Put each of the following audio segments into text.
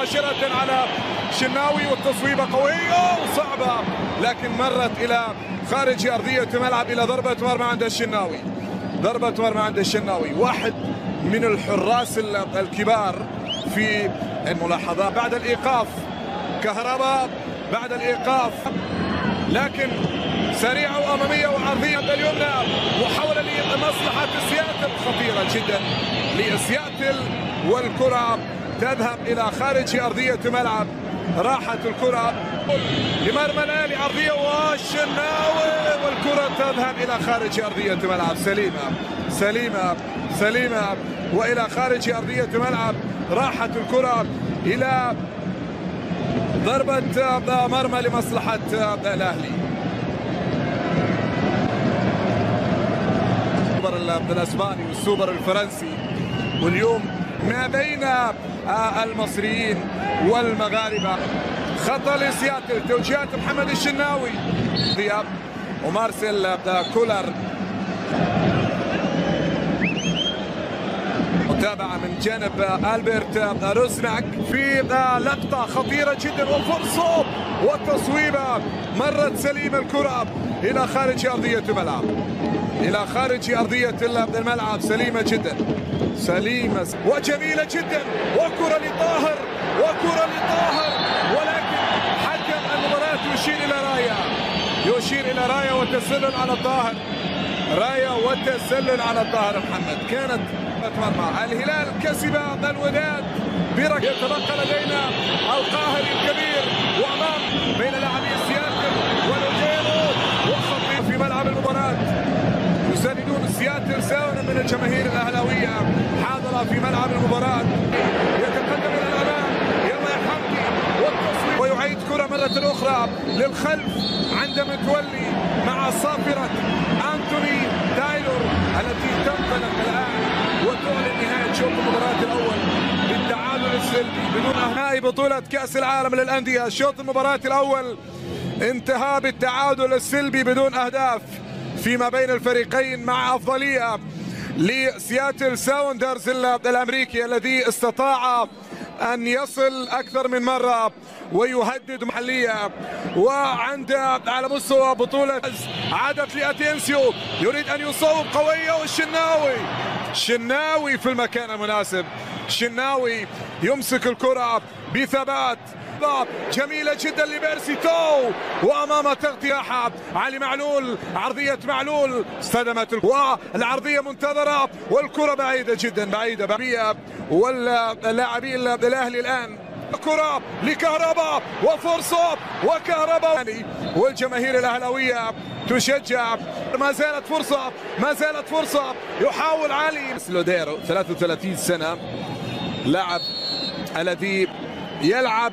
مباشرة على الشناوي، والتصويبة قوية وصعبة لكن مرت إلى خارج أرضية الملعب إلى ضربة مرمى عند الشناوي. ضربة مرمى عند الشناوي، واحد من الحراس الكبار في الملاحظات بعد الإيقاف. كهرباء بعد الإيقاف لكن سريعة وأمامية وعرضية اليمنى، محاولة لمصلحة سياتل خطيرة جدا لسياتل، والكرة تذهب إلى خارج أرضية الملعب. راحت الكرة لمرمى الأهلي، عرضية والشناوي، والكرة تذهب إلى خارج أرضية الملعب. سليمة وإلى خارج أرضية الملعب. راحت الكرة إلى ضربة مرمى لمصلحة الأهلي. السوبر الأسباني والسوبر الفرنسي، واليوم ما بين المصريين والمغاربة. خطأ لسياتل، توجيهات محمد الشناوي ضياب ومارسيل كولر. متابعة من جانب ألبرت روزناك في لقطة خطيرة جدا وفرصة وتصويبة، مرت سليمة الكرة إلى خارج أرضية الملعب، إلى خارج أرضية الملعب. سليمة جدا، سليمة وجميلة جدا، وكرة لطاهر، ولكن حكم المباراة يشير إلى راية وتسلل على طاهر، على طاهر محمد. كانت مرمى الهلال كسب الوداد بركة. يتبقى لدينا القاهري الكبير وأمام بين لاعبي سياتل ولوديرو، وخطير في ملعب المباراة. يساندون سياتل ساون من الجماهير الأهلاوية حاضرة في ملعب المباراة. يتقدم إلى الأمام، يلا يا حمدي، والتصوير ويعيد كرة مرة أخرى للخلف عند متولي مع صافرة أنتوني تايلور التي تنطلق الآن وتعلن نهاية شوط المباراة الأول بالتعادل السلبي بدون نهائي بطولة كأس العالم للأندية. شوط المباراة الأول انتهى بالتعادل السلبي بدون أهداف فيما بين الفريقين، مع أفضلية لسياتل ساوندرز الأمريكي الذي استطاع أن يصل أكثر من مرة ويهدد محلية. وعند على مستوى بطولة عادت لأتينسيو، يريد أن يصوب قوية، والشناوي في المكان المناسب. الشناوي يمسك الكرة بثبات، جميلة جدا لبيرسي تاو، وأمام تغطية علي معلول، عرضية معلول استلمت، والعرضية منتظرة، والكرة بعيدة جدا، بعيدة واللاعبين الأهلي الآن. كرة لكهرباء وفرصة، وكهرباء والجماهير الأهلاوية تشجع. ما زالت فرصة، يحاول علي لوديرو 33 سنة، لاعب الذي يلعب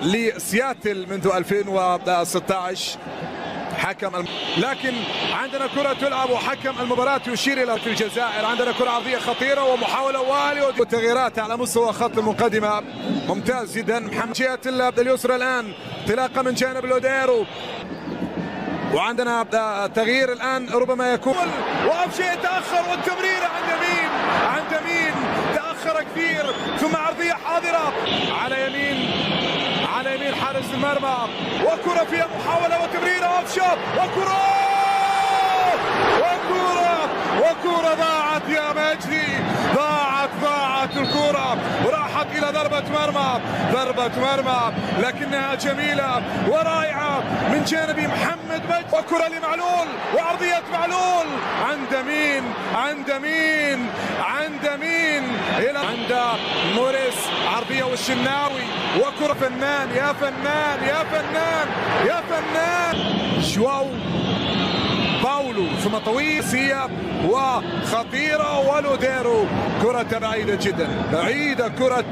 لسياتل منذ 2016. لكن عندنا كرة تلعب وحكم المباراة يشير إلى الجزائر. عندنا كرة عرضية خطيرة ومحاولة وتغييرات على مستوى خط المقدمة ممتاز جدا. محمد جهة اليسرى الآن، انطلاقة من جانب لوديرو، وعندنا تغيير الآن ربما يكون، وأبشي يتأخر، والتمريرة عند مين تأخر كثير، ثم عرضية حاضرة على يمين حارس المرمى، وكرة فيها محاولة وتمريرة أوفشوت، وكرة ضاعت يا مجدي، ضاعت الكرة وراحت إلى ضربة مرمى لكنها جميلة ورائعة من جانب محمد مجدي، وكرة لمعلول، وعرضية معلول عند مين إلى عند موريس، عرضية والشناوي، وكرة فنان يا فنان جواو باولو، ثم طويلة وخطيرة، ولوديرو كرة بعيدة جدا، كرة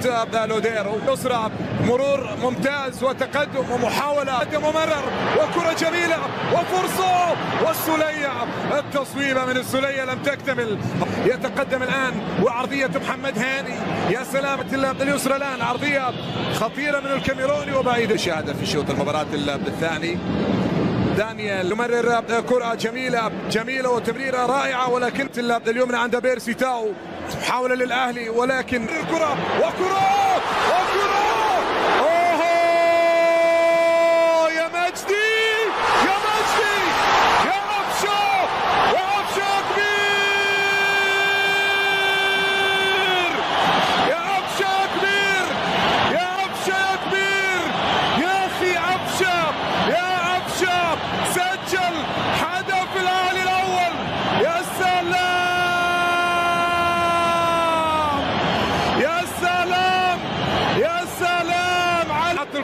لوديرو يسرى، مرور ممتاز وتقدم ومحاولة ممرر، وكرة جميلة وفرصة، والسلية التصويبة من السلية لم تكتمل. يتقدم الآن وعرضية محمد هاني، يا سلامة اليسرى الآن، عرضية خطيرة من الكاميروني وبعيدة. شاهد في شوط المباراة الثاني دانيال يمرر كرة جميلة وتمريرة رائعة، ولكن اليمنى عند بيرسي تاو، محاولة للأهلي، ولكن الكرة وكرة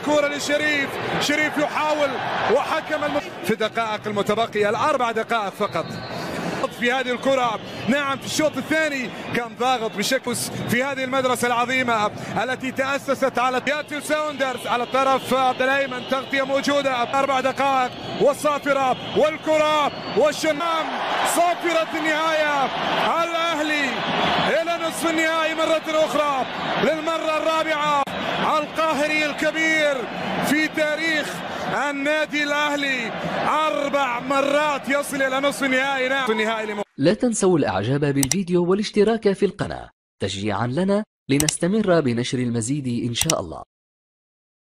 الكرة لشريف، شريف يحاول وحكم في الدقائق المتبقية ال4 دقائق فقط في هذه الكرة. نعم في الشوط الثاني كان ضاغط بشكل في هذه المدرسة العظيمة التي تأسست على ياتي ساوندرز على الطرف الأيمن، تغطية موجودة 4 دقائق والصافرة والكرة والشمام صافرة النهاية. الأهلي إلى نصف النهائي مرة أخرى للمرة الرابعة. القاهري الكبير في تاريخ النادي الأهلي 4 مرات يصل إلى نصف النهائي. نعم النهائي. لا تنسوا الإعجاب بالفيديو والاشتراك في القناة تشجيعا لنا لنستمر بنشر المزيد إن شاء الله.